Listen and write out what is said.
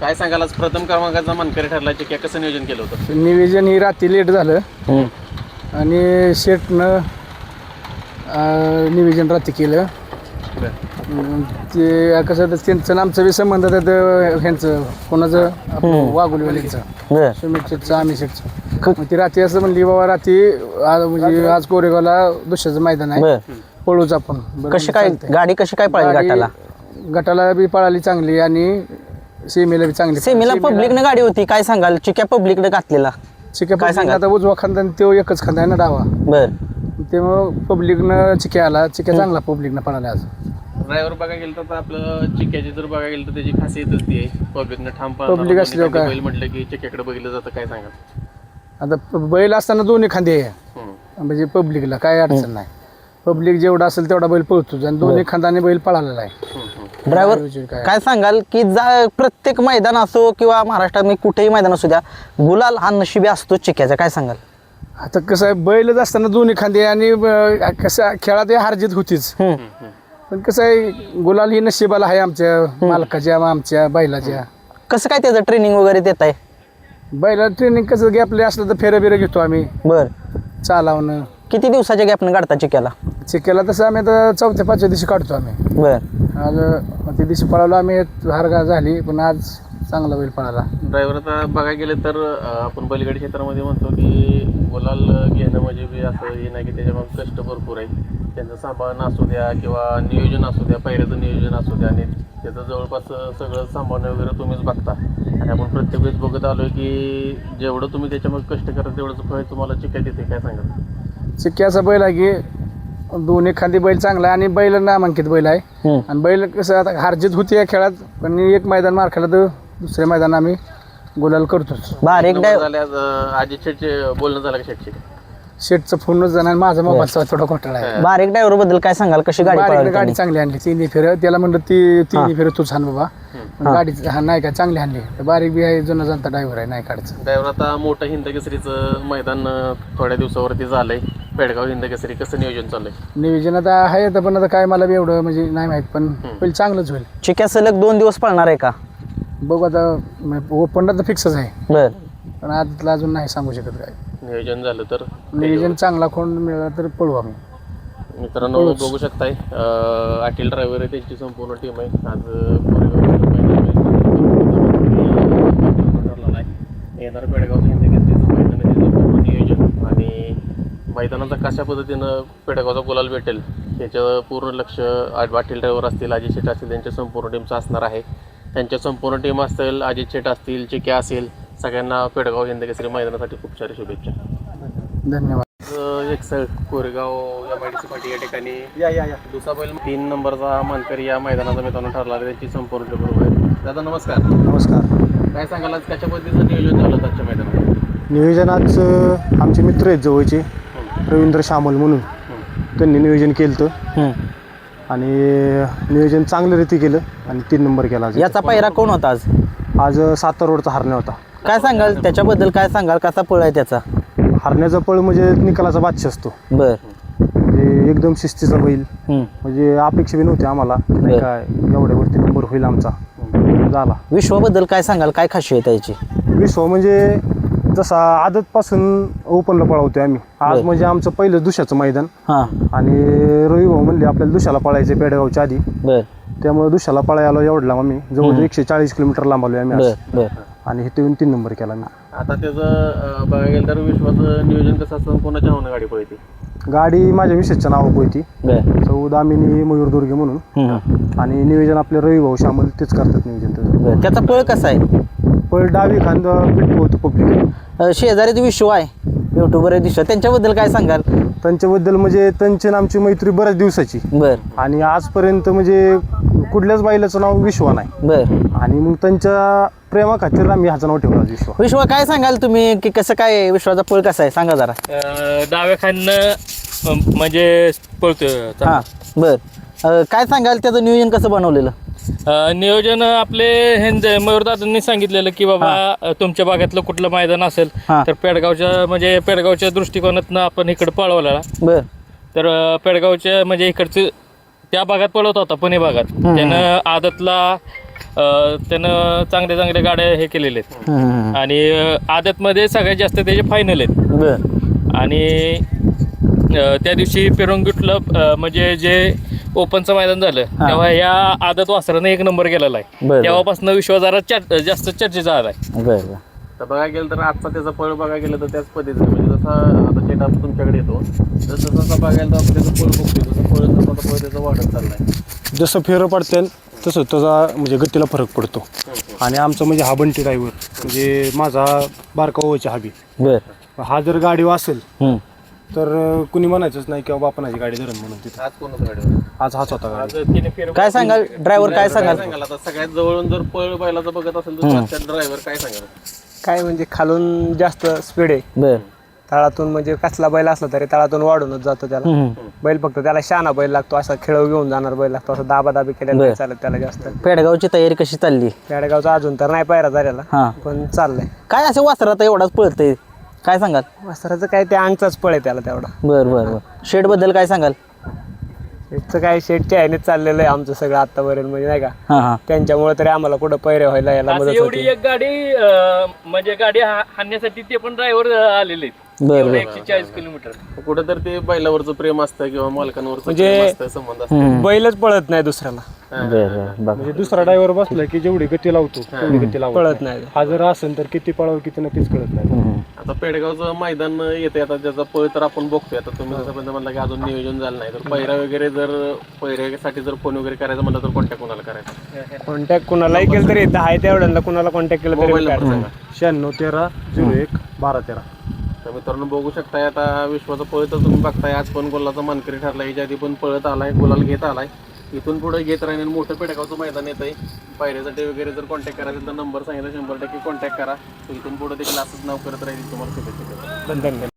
काय सांगाल आज प्रथम क्रमांकाचा मानकरी ठरला चिक्या कसं नियोजन केलं होतं? नियोजन ही रात्री लेट झालं आणि शेटनं नियोजन रात्री केलं. ते कसं तर त्यांचं आमचं बी संबंध त्यात ह्यांचं कोणाचं वाघुलीवाल्यांचं सुमित शेटचं आम्ही शेटचं. मग ती रात्री असं म्हणली बाबा रात्री म्हणजे आज कोरेगावला दुसऱ्याचं मैदान आहे पळूच आपण. कशी काय गाडी कशी काय पळाली गटाला? गटाला बी पळाली चांगली आणि सेमीला बी चांगली. सेमीला पब्लिकनं गाडी होती, काय सांगाल? चिक्या पब्लिकनं घातलेला चिक्या काय सांगा आता उजवा खांदा तो एकच खांदा आहे ना डावा. बर त्यामुळं पब्लिकनं चिक्या आला, चिक्या चांगला पब्लिकनं पळाला आज. ड्रायव्हर बघायला गेलं तर आपलं चिक्याची जर बघायला गेलं तर त्याची खासियतच ती आहे पब्लिकनं ठाम Public असल्यावर काय? बैल म्हटलं की चिक्याकडे बघितलं जातं. काय सांगा? आता बैल असताना दोन्ही खांदे आहे म्हणजे पब्लिकला काय अडचण नाही. पब्लिक जेवढा असेल तेवढा बैल पळतो आणि दोन्ही खांदाने बैल पळालेला आहे. ड्रायव्हर काय सांगाल की प्रत्येक मैदान असो किंवा महाराष्ट्रात मी कुठेही मैदान असू द्या, गुलाल हा नशिबी असतो चिक्याचा, काय सांगाल? आता कसं आहे बैलच असताना दोन्ही खांदे आणि कसं खेळात हारजीत होतीच, पण कसं आहे गुलाल ही नशिबाला आहे आमच्या मालकाच्या आमच्या बैलाच्या. कसं काय त्याचं ट्रेनिंग वगैरे देत आहे? बैला ट्रेनिंग कसं गॅपले असलं तर फेऱ्या बिऱ्या घेतो आम्ही बर. चालावणं. किती दिवसाच्या गॅपनं काढता चिक्याला? चिक्याला तसं आम्ही आता 4-5 दिवशी काढतो आम्ही. बर. आज ते दिवशी पळालो आम्ही, हारगा झाली पण आज चांगला बैल पळाला. ड्रायव्हर आता बघायला गेलं तर आपण बैलगाडी क्षेत्रामध्ये म्हणतो की गुलाल घेणं म्हणजे बी असं हे नाही की त्याच्यामध्ये कष्ट भरपूर आहे. त्यांचं सांभाळणं असू द्या किंवा नियोजन असू द्या, पहिल्याचं नियोजन असू द्या आणि त्याचं जवळपास सगळं सांभाळणं वगैरे तुम्हीच बघता. आणि आपण प्रत्येक वेळेस बघत आलो की जेवढं तुम्ही त्याच्यामध्ये कष्ट करता तेवढंच फळ तुम्हाला चिक्या देते. काय सांगा? चिक्क्याचा बैल आहे की दोन्ही खांदी बैल चांगला आहे आणि बैल नामांकित बैल आहे. आणि बैल कसं आता हारजीत होती या खेळात, पण एक मैदान मार खाला तर दुसरे मैदान आम्ही गुलाल करतोच. बारीक अजित शेटचे बोलणं झालं का शेटचे? शेटचं फोनच जाणार, माझा मोबाईलचा थोडा घोटाळा आहे. बारीक ड्रायव्हर बद्दल काय सांगाल? कशी गाडी गाडी पळाली? चांगली आणली, तिन्ही फेर त्याला म्हणलं ती तिन्ही फेर तूच हाण बाबा. गाडी नाही का चांगली आणली. बारीक बी आहे, जुना जाणता ड्रायव्हर आहे, नाही काढायचं. ड्रायव्हर आता मोठं हिंदकेसरीचं मैदान थोड्या दिवसावरती झालंय, पेडगाव हिंदकेसरी, कसं नियोजन चाललंय? नियोजन आता आहे आता, पण आता काय मला बी एवढं म्हणजे नाही माहित, पण पहिले चांगलंच होईल. चिक्या सलग 2 दिवस पळणार आहे का? बघू आता ओपनला तर फिक्सच आहे, बर. पण आतला अजून नाही सांगू शकत. काय नियोजन झालं तर नियोजन चांगला कोण मिळाला तर पळू आम्ही. मित्रांनो बघू शकताय अटील ड्रायव्हर आहे, त्यांची संपूर्ण टीम आहे. आज कोरेगाव येणार पेडगावचं हिंदकेसरीचं मैदान आहे, त्याचं पूर्ण नियोजन आणि मैदानाचा कशा पद्धतीनं पेडगावचा गुलाल भेटेल याचं पूर्ण लक्ष अटील ड्रायव्हर असतील, अजित शेट असतील, त्यांच्या संपूर्ण टीमचं असणार आहे. त्यांच्या संपूर्ण टीम असतील, अजित शेट असतील, चिक्या असेल, सगळ्यांना पेडगाव हिंदकेसरी मैदानासाठी खूप सारी शुभेच्छा. धन्यवाद. एक सर कोरेगाव MIDC पाठी या ठिकाणी दुसरा बैल 3 नंबरचा मानकरी या मैदानाचा मित्रांनो ठरला आहे, त्यांची संपूर्ण टीम बरोबर आहे. दादा नमस्कार. नमस्कार. काय सांगाल आज कशा पद्धतीचं नियोजन झालं आजच्या मैदानात? नियोजन आज आमचे मित्र आहेत जवळचे, रवींद्र शामल म्हणून, त्यांनी नियोजन केलं होतं आणि नियोजन चांगल्या रीती केलं आणि 3 नंबर केला. याचा पायरा कोण होता आज? आज 7 रोडचा हरण्या होता. काय सांगाल त्याच्याबद्दल? काय सांगाल कसा पळ आहे त्याचा? हरण्याचा पळ म्हणजे निकालाचा बादशाह असतो. बर. म्हणजे एकदम शिस्तीचा बैल, म्हणजे अपेक्षा बी नव्हती आम्हाला नाही काय एवढ्यावरती नंबर होईल आमचा, झाला. विश्वाबद्दल काय सांगाल? काय खासियत आहे त्याची? विश्व म्हणजे जसा आदतपासून ओपनला पळवतोय आम्ही. आज म्हणजे आमचं पहिलं दुसऱ्याचं मैदान आणि रवी भाऊ म्हणले आपल्याला दुसऱ्याला पळायचं पेडगावच्या आधी, त्यामुळे दुसऱ्याला पळायला एवढला आम्ही जवळ 140 किलोमीटर लांब आलोय आम्ही आणि इथे येऊन 3 नंबर केला मी. आता त्याचं बघायला गेलं तर विश्वाचं नियोजन कसं असतं, कोणाच्या नावानं गाडी पळते? गाडी माझ्या मिसेसच्या नावावर होती, सौ दामिनी मयूर दुर्गे म्हणून, आणि नियोजन आपले रवी भाऊ शामल तेच करतात नियोजन. त्याचा पळ कसा आहे? पळ डावी खांद पिटू होतं पब्लिक. शेजारीच विश्व आहे, युट्यूबर आहे दिसतो, त्यांच्याबद्दल काय सांगाल? त्यांच्याबद्दल म्हणजे त्यांची आमची मैत्री बऱ्याच दिवसाची. बर. आणि आजपर्यंत म्हणजे कुठल्याच बैलाचं नाव विश्व नाही. बर. आणि मग त्यांच्या प्रेमा खातीर आम्ही ह्याचं नाव ठेवलं विश्व. विश्व काय सांगाल तुम्ही की कसं काय विश्वाचा पळ कसा आहे सांगा जरा. डाव्या खांदनं म्हणजे पळतोय. हां. बर. काय सांगाल त्याचं नियोजन कसं बनवलेलं? नियोजन आपले मयूरदादांनी सांगितलेलं की बाबा तुमच्या भागातलं कुठलं मैदान असेल तर पेडगावच्या दृष्टिकोनातनं आपण इकडे पळवला. बर. तर पेडगावच्या म्हणजे इकडचं त्या भागात पळवत होता पुणे भागात, त्यानं आदतला त्यानं चांगल्या चांगल्या गाड्या हे केलेले आहेत आणि आदतमध्ये सगळ्यात जास्त त्याचे फायनल आहेत बर आणि त्या दिवशी पेरंगुटला म्हणजे जे ओपनचं मैदान झालं तेव्हा या आदत वासरानं एक नंबर केलेला आहे बरं. तेव्हापासून विश्वास जरा जास्त चर्चेचा आला आहे. बर तर बघायला गेलं तर आजचा त्याचा पळ बघायला गेलं तर त्याच पद्धतीने म्हणजे जसा आता सेट आप तुमच्याकडे येतो तर जसं बघायला तर आपण त्याचं पळ बघतो जसं पळ तसं पळ त्याचं वाढत चाललाय. जसं फेरं पडतील तसं त्याचा म्हणजे गतीला फरक पडतो. आणि आमचं म्हणजे हा बंटी ड्रायव्हर म्हणजे माझा बारका ओळचा हबी. बर हा जर गाडी असेल तर कुणी म्हणायचंच नाही किंवा बापनाची गाडी धरण म्हणून तिथं. आज कोणाचं गाडी आज हाच होता गाडी. आज तिने फेर काय सांगाल ड्रायव्हर काय सांगाल आता सगळ्यात जवळून जर पळ बैलाचं बघत असेल तर ड्रायव्हर काय सांगाल? काय म्हणजे खालून जास्त स्पीड आहे बर तळातून म्हणजे कसला बैल असला तरी तळातून वाढूनच जातो त्याला बैल फक्त त्याला शाना बैल लागतो असा खेळ घेऊन जाणार बैल लागतो असं दाबादाबी केलेला नाही चालत त्याला जास्त. पेडगावची तयारी कशी चालली पेडगावचा अजून तर नाही पायरा झालेला हा पण चाललंय. काय असं वासरात एवढाच पळतंय काय सांगाल वस्त्राचं काय ते अंगचाच पळ आहे त्याला तेवढा. बर बर बर शेड बद्दल काय सांगाल शेटचं काय शेटच्या ह्यानेच चाललेलं आहे आमचं सगळं आतापर्यंत म्हणजे नाही का हा हा त्यांच्यामुळे तरी आम्हाला कुठं पैरे व्हायला यायला असं मदत एवढी होती. एक गाडी म्हणजे गाडी हाणण्यासाठी ते पण ड्रायव्हर आलेले आहेत. बर एवढं बर 140 किलोमीटर. कुठेतरी ते बैलावरचं प्रेम असतं किंवा मालकांवरचं म्हणजे प्रेम असतं संबंध असतं. बैलच पळत नाही दुसऱ्याला बर बर बघा म्हणजे दुसरा ड्रायव्हर बसला की जेवढी गती लावतो तेवढी गती लावतो. पळत नाही. हा जर असेल तर किती पळावं किती नक्कीच कळत नाही. आता पेडगावचं मैदान येते आता त्याचा पळ तर आपण बघतोय. आता तुम्ही जसं म्हणला की अजून नियोजन झालं नाही तर पहिरा वगैरे जर पहिऱ्यासाठी जर फोन वगैरे करायचं म्हणलं तर कॉन्टॅक्ट कोणाला करायचा? कॉन्टॅक्ट कुणालाही केलं तरी दहा तेवढ्यांना कुणाला कॉन्टॅक्ट केलं मोबाईल तरी नंबर सांगा. 9613011213. तर मित्रांनो बघू शकताय आता विश्वाचा पळ तर तुम्ही बघताय आज पण गोलाचा मानकरी ठरला याच्या आधी पण पळत आलाय गुलाल घेत आलाय इथून पुढे घेत राहील. मोठं पेडगावचं मैदान येत आहे पायऱ्यासाठी वगैरे जर कॉन्टॅक्ट करायचं तर नंबर सांगितलं 100% कॉन्टॅक्ट करा. इथून पुढे देखील असंच नाव करत राहील तुम्हाला शुभेच्छा. धन्यवाद.